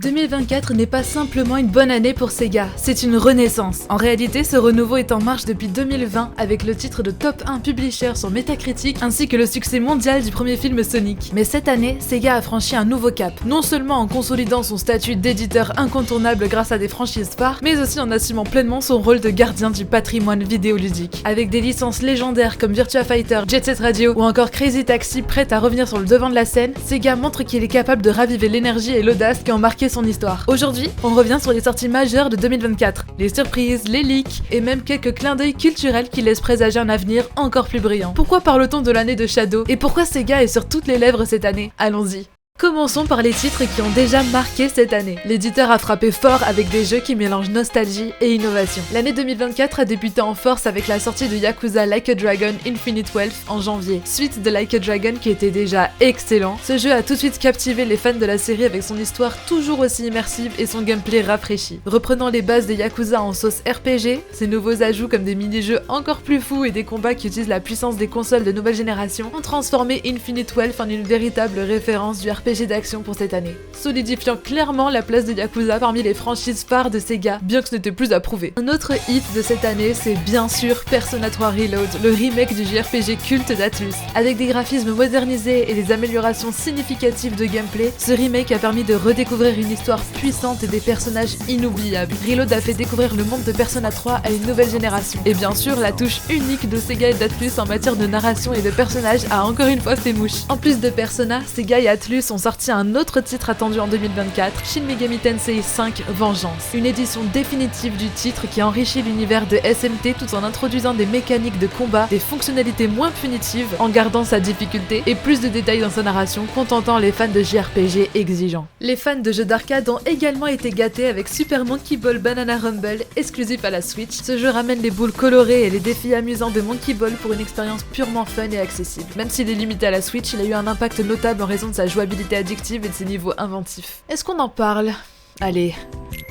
2024 n'est pas simplement une bonne année pour Sega, c'est une renaissance. En réalité, ce renouveau est en marche depuis 2020 avec le titre de top 1 publisher sur Metacritic ainsi que le succès mondial du premier film Sonic. Mais cette année, Sega a franchi un nouveau cap, non seulement en consolidant son statut d'éditeur incontournable grâce à des franchises phares, mais aussi en assumant pleinement son rôle de gardien du patrimoine vidéoludique. Avec des licences légendaires comme Virtua Fighter, Jet Set Radio ou encore Crazy Taxi prêtes à revenir sur le devant de la scène, Sega montre qu'il est capable de raviver l'énergie et l'audace qui ont marqué son histoire. Aujourd'hui, on revient sur les sorties majeures de 2024, les surprises, les leaks et même quelques clins d'œil culturels qui laissent présager un avenir encore plus brillant. Pourquoi parle-t-on de l'année de Shadow et pourquoi Sega est sur toutes les lèvres cette année? Allons-y. Commençons par les titres qui ont déjà marqué cette année. L'éditeur a frappé fort avec des jeux qui mélangent nostalgie et innovation. L'année 2024 a débuté en force avec la sortie de Yakuza Like a Dragon Infinite Wealth en janvier. Suite de Like a Dragon qui était déjà excellent, ce jeu a tout de suite captivé les fans de la série avec son histoire toujours aussi immersive et son gameplay rafraîchi. Reprenant les bases des Yakuza en sauce RPG, ces nouveaux ajouts comme des mini-jeux encore plus fous et des combats qui utilisent la puissance des consoles de nouvelle génération ont transformé Infinite Wealth en une véritable référence du RPG d'action pour cette année, solidifiant clairement la place de Yakuza parmi les franchises phares de Sega, bien que ce n'était plus à prouver. Un autre hit de cette année, c'est bien sûr Persona 3 Reload, le remake du JRPG culte d'Atlus. Avec des graphismes modernisés et des améliorations significatives de gameplay, ce remake a permis de redécouvrir une histoire puissante et des personnages inoubliables. Reload a fait découvrir le monde de Persona 3 à une nouvelle génération. Et bien sûr, la touche unique de Sega et d'Atlus en matière de narration et de personnages a encore une fois ses mouches. En plus de Persona, Sega et Atlus ont sorti un autre titre attendu en 2024, Shin Megami Tensei 5 Vengeance. Une édition définitive du titre qui enrichit l'univers de SMT tout en introduisant des mécaniques de combat, des fonctionnalités moins punitives, en gardant sa difficulté et plus de détails dans sa narration, contentant les fans de JRPG exigeants. Les fans de jeux d'arcade ont également été gâtés avec Super Monkey Ball Banana Rumble, exclusif à la Switch. Ce jeu ramène les boules colorées et les défis amusants de Monkey Ball pour une expérience purement fun et accessible. Même s'il est limité à la Switch, il a eu un impact notable en raison de sa jouabilité addictive et de ses niveaux inventifs. Est-ce qu'on en parle? Allez.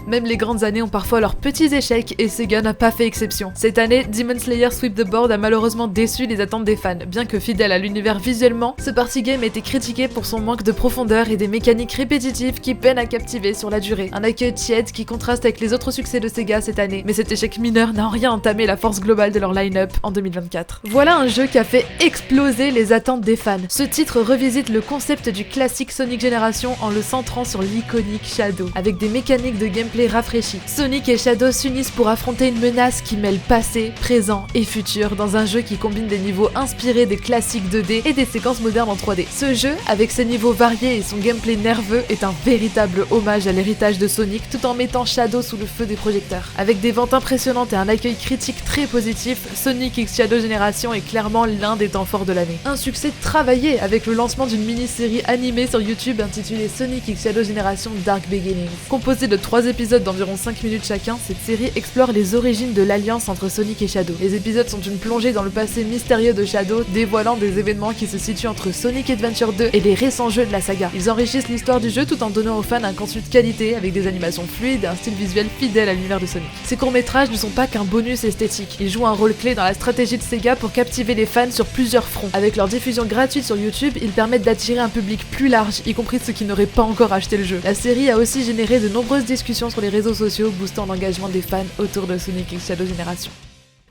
Même les grandes années ont parfois leurs petits échecs et Sega n'a pas fait exception. Cette année, Demon Slayer Sweep the Board a malheureusement déçu les attentes des fans. Bien que fidèle à l'univers visuellement, ce party game a été critiqué pour son manque de profondeur et des mécaniques répétitives qui peinent à captiver sur la durée. Un accueil tiède qui contraste avec les autres succès de Sega cette année, mais cet échec mineur n'a en rien entamé la force globale de leur line-up en 2024. Voilà un jeu qui a fait exploser les attentes des fans. Ce titre revisite le concept du classique Sonic Generation en le centrant sur l'iconique Shadow, avec des mécaniques de gameplay rafraîchies. Sonic et Shadow s'unissent pour affronter une menace qui mêle passé, présent et futur dans un jeu qui combine des niveaux inspirés des classiques 2D et des séquences modernes en 3D. Ce jeu, avec ses niveaux variés et son gameplay nerveux, est un véritable hommage à l'héritage de Sonic tout en mettant Shadow sous le feu des projecteurs. Avec des ventes impressionnantes et un accueil critique très positif, Sonic X Shadow Generation est clairement l'un des temps forts de l'année. Un succès travaillé avec le lancement d'une mini-série animée sur YouTube intitulée Sonic X Shadow Generation Dark Beginnings. Composée de 3 épisodes d'environ 5 minutes chacun, cette série explore les origines de l'alliance entre Sonic et Shadow. Les épisodes sont une plongée dans le passé mystérieux de Shadow, dévoilant des événements qui se situent entre Sonic Adventure 2 et les récents jeux de la saga. Ils enrichissent l'histoire du jeu tout en donnant aux fans un contenu de qualité avec des animations fluides et un style visuel fidèle à l'univers de Sonic. Ces courts-métrages ne sont pas qu'un bonus esthétique, ils jouent un rôle clé dans la stratégie de Sega pour captiver les fans sur plusieurs fronts. Avec leur diffusion gratuite sur YouTube, ils permettent d'attirer un public plus large, y compris ceux qui n'auraient pas encore acheté le jeu. La série a aussi généré de nombreuses discussions sur les réseaux sociaux, boostant l'engagement des fans autour de Sonic X Shadow Generation.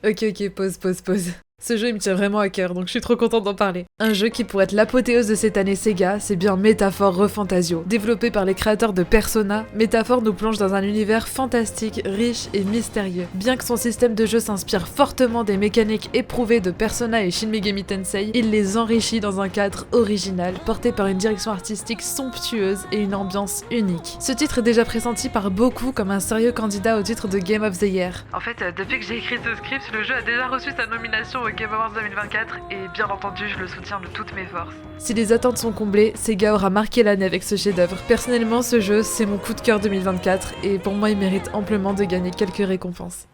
Ok, pause. Ce jeu il me tient vraiment à cœur, donc je suis trop contente d'en parler. Un jeu qui pourrait être l'apothéose de cette année Sega, c'est bien Métaphore Refantasio. Développé par les créateurs de Persona, Métaphore nous plonge dans un univers fantastique, riche et mystérieux. Bien que son système de jeu s'inspire fortement des mécaniques éprouvées de Persona et Shin Megami Tensei, il les enrichit dans un cadre original, porté par une direction artistique somptueuse et une ambiance unique. Ce titre est déjà pressenti par beaucoup comme un sérieux candidat au titre de Game of the Year. En fait, depuis que j'ai écrit ce script, le jeu a déjà reçu sa nomination au Game Awards 2024 et bien entendu je le soutiens de toutes mes forces. Si les attentes sont comblées, Sega aura marqué l'année avec ce chef-d'œuvre. Personnellement, ce jeu c'est mon coup de cœur 2024 et pour moi il mérite amplement de gagner quelques récompenses.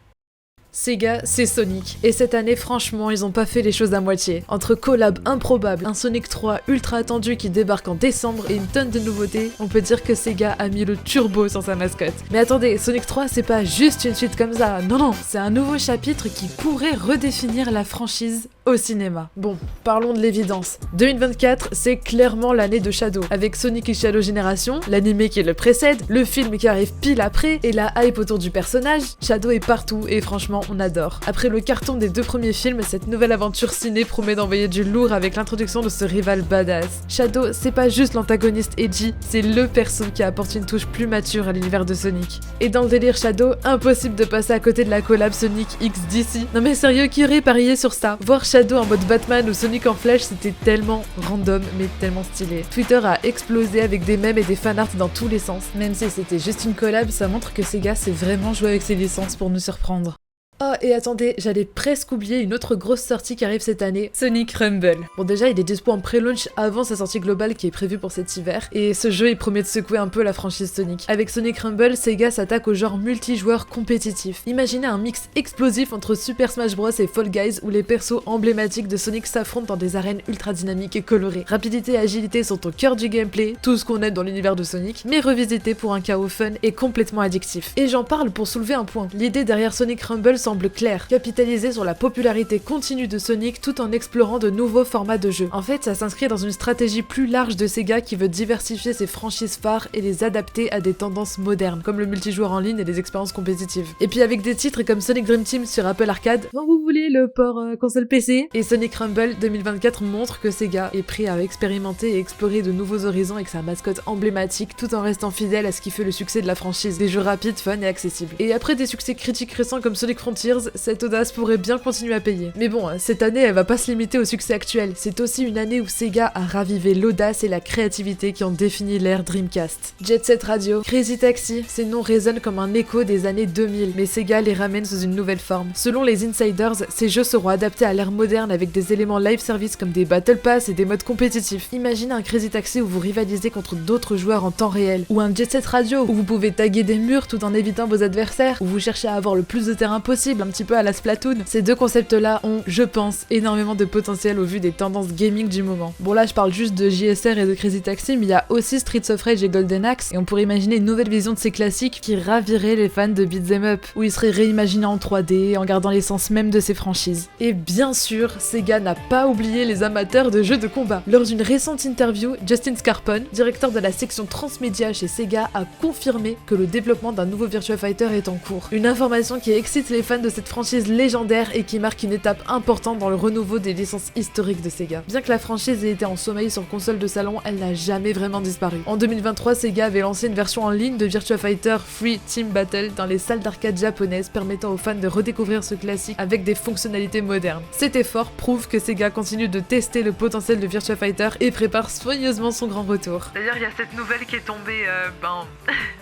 Sega, c'est Sonic. Et cette année, franchement, ils ont pas fait les choses à moitié. Entre collabs improbables, un Sonic 3 ultra attendu qui débarque en décembre et une tonne de nouveautés, on peut dire que Sega a mis le turbo sur sa mascotte. Mais attendez, Sonic 3, c'est pas juste une suite comme ça. Non, c'est un nouveau chapitre qui pourrait redéfinir la franchise au cinéma. Bon, parlons de l'évidence. 2024, c'est clairement l'année de Shadow. Avec Sonic et Shadow Génération, l'anime qui le précède, le film qui arrive pile après, et la hype autour du personnage, Shadow est partout et franchement, on adore. Après le carton des 2 premiers films, cette nouvelle aventure ciné promet d'envoyer du lourd avec l'introduction de ce rival badass. Shadow, c'est pas juste l'antagoniste edgy, c'est le perso qui apporte une touche plus mature à l'univers de Sonic. Et dans le délire Shadow, impossible de passer à côté de la collab Sonic X DC. Non mais sérieux, qui aurait parié sur ça? Voir Shadow en mode Batman ou Sonic en Flash, c'était tellement random mais tellement stylé. Twitter a explosé avec des mèmes et des fanarts dans tous les sens. Même si c'était juste une collab, ça montre que Sega sait vraiment jouer avec ses licences pour nous surprendre. Oh, et attendez, j'allais presque oublier une autre grosse sortie qui arrive cette année, Sonic Rumble. Bon déjà, il est dispo en pré-launch avant sa sortie globale qui est prévue pour cet hiver, et ce jeu il promet de secouer un peu la franchise Sonic. Avec Sonic Rumble, Sega s'attaque au genre multijoueur compétitif. Imaginez un mix explosif entre Super Smash Bros et Fall Guys où les persos emblématiques de Sonic s'affrontent dans des arènes ultra dynamiques et colorées. Rapidité et agilité sont au cœur du gameplay, tout ce qu'on aime dans l'univers de Sonic, mais revisité pour un chaos fun et complètement addictif. Et j'en parle pour soulever un point. L'idée derrière Sonic Rumble semble claire, capitaliser sur la popularité continue de Sonic tout en explorant de nouveaux formats de jeu. En fait, ça s'inscrit dans une stratégie plus large de Sega qui veut diversifier ses franchises phares et les adapter à des tendances modernes, comme le multijoueur en ligne et les expériences compétitives. Et puis avec des titres comme Sonic Dream Team sur Apple Arcade, quand vous voulez le port console PC, et Sonic Rumble 2024 montre que Sega est prêt à expérimenter et explorer de nouveaux horizons avec sa mascotte emblématique tout en restant fidèle à ce qui fait le succès de la franchise, des jeux rapides, fun et accessibles. Et après des succès critiques récents comme Sonic Frontiers, cette audace pourrait bien continuer à payer. Mais bon, cette année, elle va pas se limiter au succès actuel. C'est aussi une année où Sega a ravivé l'audace et la créativité qui ont défini l'ère Dreamcast. Jet Set Radio, Crazy Taxi, ces noms résonnent comme un écho des années 2000, mais Sega les ramène sous une nouvelle forme. Selon les insiders, ces jeux seront adaptés à l'ère moderne avec des éléments live service comme des Battle Pass et des modes compétitifs. Imaginez un Crazy Taxi où vous rivalisez contre d'autres joueurs en temps réel, ou un Jet Set Radio où vous pouvez taguer des murs tout en évitant vos adversaires, où vous cherchez à avoir le plus de terrain possible, un petit peu à la Splatoon. Ces 2 concepts-là ont, je pense, énormément de potentiel au vu des tendances gaming du moment. Bon là, je parle juste de JSR et de Crazy Taxi, mais il y a aussi Streets of Rage et Golden Axe, et on pourrait imaginer une nouvelle vision de ces classiques qui ravirait les fans de beat'em up, où ils seraient réimaginés en 3D, en gardant l'essence même de ces franchises. Et bien sûr, Sega n'a pas oublié les amateurs de jeux de combat. Lors d'une récente interview, Justin Scarpone, directeur de la section transmédia chez Sega, a confirmé que le développement d'un nouveau Virtua Fighter est en cours. Une information qui excite les fans de cette franchise légendaire et qui marque une étape importante dans le renouveau des licences historiques de Sega. Bien que la franchise ait été en sommeil sur console de salon, elle n'a jamais vraiment disparu. En 2023, Sega avait lancé une version en ligne de Virtua Fighter Free Team Battle dans les salles d'arcade japonaises, permettant aux fans de redécouvrir ce classique avec des fonctionnalités modernes. Cet effort prouve que Sega continue de tester le potentiel de Virtua Fighter et prépare soigneusement son grand retour. D'ailleurs, il y a cette nouvelle qui est tombée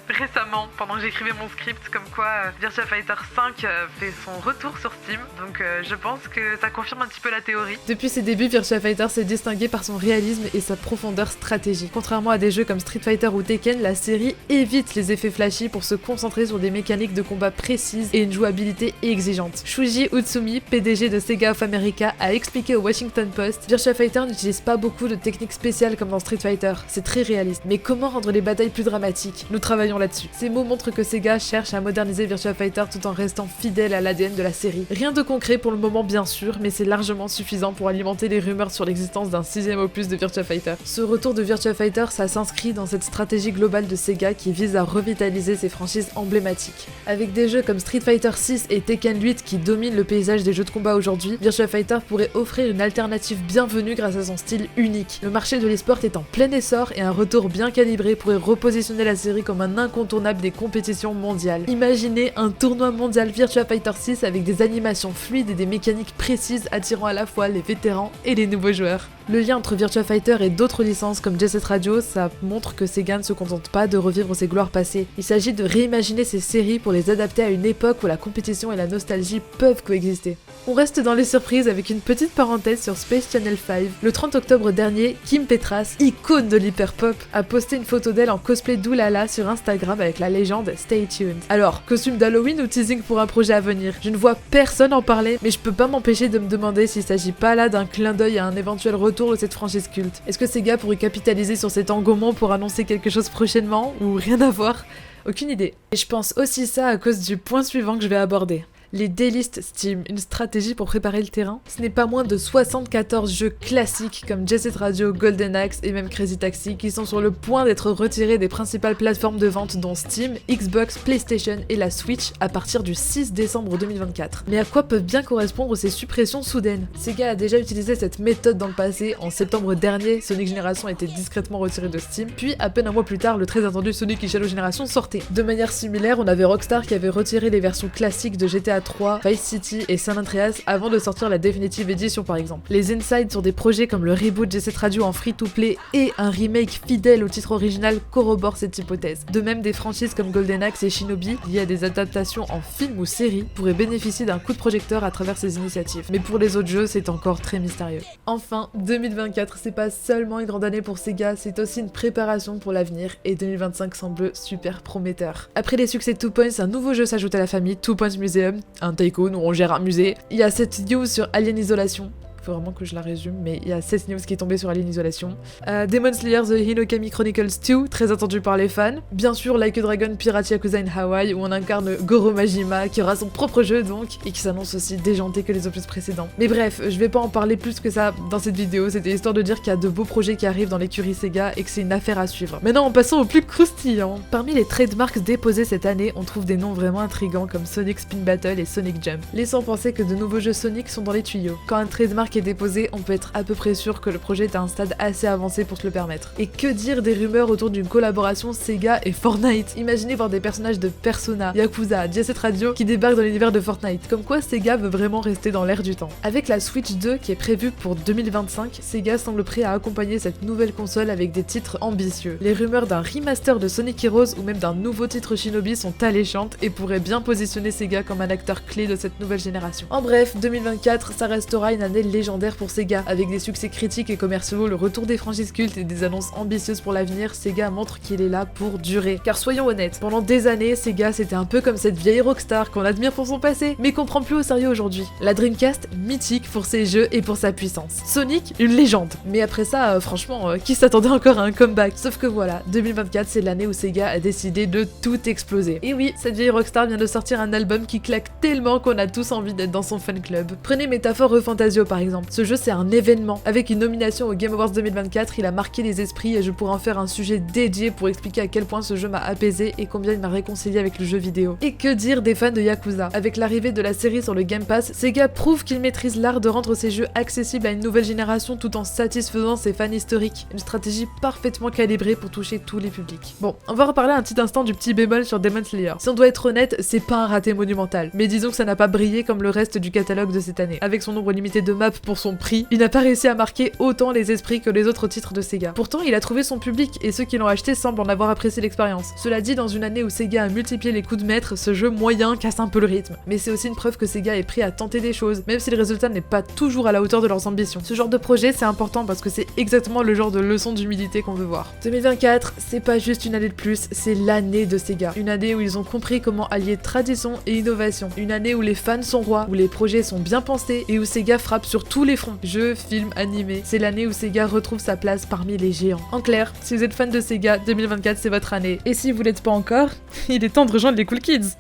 récemment, pendant que j'écrivais mon script, comme quoi Virtua Fighter 5 fait son retour sur Steam, donc je pense que ça confirme un petit peu la théorie. Depuis ses débuts, Virtua Fighter s'est distingué par son réalisme et sa profondeur stratégique. Contrairement à des jeux comme Street Fighter ou Tekken, la série évite les effets flashy pour se concentrer sur des mécaniques de combat précises et une jouabilité exigeante. Shuji Utsumi, PDG de Sega of America, a expliqué au Washington Post: Virtua Fighter n'utilise pas beaucoup de techniques spéciales comme dans Street Fighter, c'est très réaliste. Mais comment rendre les batailles plus dramatiques? Nous travaillons là-dessus. Ces mots montrent que Sega cherche à moderniser Virtua Fighter tout en restant fidèle à l'ADN de la série. Rien de concret pour le moment bien sûr, mais c'est largement suffisant pour alimenter les rumeurs sur l'existence d'un 6ème opus de Virtua Fighter. Ce retour de Virtua Fighter, ça s'inscrit dans cette stratégie globale de Sega qui vise à revitaliser ses franchises emblématiques. Avec des jeux comme Street Fighter 6 et Tekken 8 qui dominent le paysage des jeux de combat aujourd'hui, Virtua Fighter pourrait offrir une alternative bienvenue grâce à son style unique. Le marché de l'e-sport est en plein essor et un retour bien calibré pourrait repositionner la série comme un incontournable des compétitions mondiales. Imaginez un tournoi mondial Virtua Fighter 6 avec des animations fluides et des mécaniques précises attirant à la fois les vétérans et les nouveaux joueurs. Le lien entre Virtua Fighter et d'autres licences comme Jet Set Radio, ça montre que Sega ne se contente pas de revivre ses gloires passées. Il s'agit de réimaginer ces séries pour les adapter à une époque où la compétition et la nostalgie peuvent coexister. On reste dans les surprises avec une petite parenthèse sur Space Channel 5. Le 30 octobre dernier, Kim Petras, icône de l'hyperpop, a posté une photo d'elle en cosplay d'Oulala sur Instagram avec la légende Stay Tuned. Alors, costume d'Halloween ou teasing pour un projet à venir? Je ne vois personne en parler, mais je peux pas m'empêcher de me demander s'il s'agit pas là d'un clin d'œil à un éventuel retour de cette franchise culte. Est-ce que Sega pourrait capitaliser sur cet engouement pour annoncer quelque chose prochainement ou rien à voir? Aucune idée. Et je pense aussi ça à cause du point suivant que je vais aborder. Les délistes Steam, une stratégie pour préparer le terrain. Ce n'est pas moins de 74 jeux classiques comme Jet Set Radio, Golden Axe et même Crazy Taxi qui sont sur le point d'être retirés des principales plateformes de vente dont Steam, Xbox, PlayStation et la Switch à partir du 6 décembre 2024. Mais à quoi peuvent bien correspondre ces suppressions soudaines? Sega a déjà utilisé cette méthode dans le passé. En septembre dernier, Sonic Generation a été discrètement retiré de Steam, puis à peine un mois plus tard, le très attendu Sonic Shadow Generation sortait. De manière similaire, on avait Rockstar qui avait retiré les versions classiques de GTA 3, Vice City et San Andreas avant de sortir la Definitive Edition par exemple. Les insides sur des projets comme le reboot Jet Set Radio en free-to-play et un remake fidèle au titre original corroborent cette hypothèse. De même, des franchises comme Golden Axe et Shinobi, liées à des adaptations en film ou série, pourraient bénéficier d'un coup de projecteur à travers ces initiatives. Mais pour les autres jeux, c'est encore très mystérieux. Enfin, 2024, c'est pas seulement une grande année pour Sega, c'est aussi une préparation pour l'avenir, et 2025 semble super prometteur. Après les succès de 2 Points, un nouveau jeu s'ajoute à la famille, 2 Points Museum, un tycoon où on gère un musée. Il y a cette news sur Alien Isolation. Faut vraiment que je la résume, mais il y a cette news qui est tombée sur Alien Isolation. Demon Slayer The Hinokami Chronicles 2, très attendu par les fans. Bien sûr, Like a Dragon Pirate Yakuza in Hawaii, où on incarne Goro Majima, qui aura son propre jeu donc, et qui s'annonce aussi déjanté que les opus précédents. Mais bref, je vais pas en parler plus que ça dans cette vidéo, c'était histoire de dire qu'il y a de beaux projets qui arrivent dans l'écurie Sega et que c'est une affaire à suivre. Maintenant, en passant au plus croustillant. Parmi les trademarks déposés cette année, on trouve des noms vraiment intrigants comme Sonic Spin Battle et Sonic Jump, laissant penser que de nouveaux jeux Sonic sont dans les tuyaux. Quand un trademark est déposé, on peut être à peu près sûr que le projet est à un stade assez avancé pour se le permettre. Et que dire des rumeurs autour d'une collaboration Sega et Fortnite? Imaginez voir des personnages de Persona, Yakuza, Jet Set Radio qui débarquent dans l'univers de Fortnite. Comme quoi Sega veut vraiment rester dans l'air du temps. Avec la Switch 2 qui est prévue pour 2025, Sega semble prêt à accompagner cette nouvelle console avec des titres ambitieux. Les rumeurs d'un remaster de Sonic Heroes ou même d'un nouveau titre Shinobi sont alléchantes et pourraient bien positionner Sega comme un acteur clé de cette nouvelle génération. En bref, 2024, ça restera une année légendaire pour Sega, avec des succès critiques et commerciaux, le retour des franchises cultes et des annonces ambitieuses pour l'avenir. Sega montre qu'il est là pour durer. Car soyons honnêtes, pendant des années, Sega c'était un peu comme cette vieille rockstar qu'on admire pour son passé, mais qu'on prend plus au sérieux aujourd'hui. La Dreamcast, mythique pour ses jeux et pour sa puissance. Sonic, une légende. Mais après ça, franchement, qui s'attendait encore à un comeback? Sauf que voilà, 2024 c'est l'année où Sega a décidé de tout exploser. Et oui, cette vieille rockstar vient de sortir un album qui claque tellement qu'on a tous envie d'être dans son fan club. Prenez Métaphore Refantasio par exemple. Ce jeu c'est un événement. Avec une nomination au Game Awards 2024, il a marqué les esprits et je pourrais en faire un sujet dédié pour expliquer à quel point ce jeu m'a apaisé et combien il m'a réconcilié avec le jeu vidéo. Et que dire des fans de Yakuza? Avec l'arrivée de la série sur le Game Pass, Sega prouve qu'il maîtrise l'art de rendre ses jeux accessibles à une nouvelle génération tout en satisfaisant ses fans historiques. Une stratégie parfaitement calibrée pour toucher tous les publics. Bon, on va reparler un petit instant du petit bémol sur Demon Slayer. Si on doit être honnête, c'est pas un raté monumental, mais disons que ça n'a pas brillé comme le reste du catalogue de cette année. Avec son nombre limité de maps pour son prix, il n'a pas réussi à marquer autant les esprits que les autres titres de Sega. Pourtant, il a trouvé son public et ceux qui l'ont acheté semblent en avoir apprécié l'expérience. Cela dit, dans une année où Sega a multiplié les coups de maître, ce jeu moyen casse un peu le rythme. Mais c'est aussi une preuve que Sega est prêt à tenter des choses, même si le résultat n'est pas toujours à la hauteur de leurs ambitions. Ce genre de projet, c'est important parce que c'est exactement le genre de leçon d'humilité qu'on veut voir. 2024, c'est pas juste une année de plus, c'est l'année de Sega. Une année où ils ont compris comment allier tradition et innovation. Une année où les fans sont rois, où les projets sont bien pensés et où Sega frappe sur tous les fronts. Jeux, films, animés. C'est l'année où Sega retrouve sa place parmi les géants. En clair, si vous êtes fan de Sega, 2024 c'est votre année. Et si vous l'êtes pas encore, il est temps de rejoindre les Cool Kids.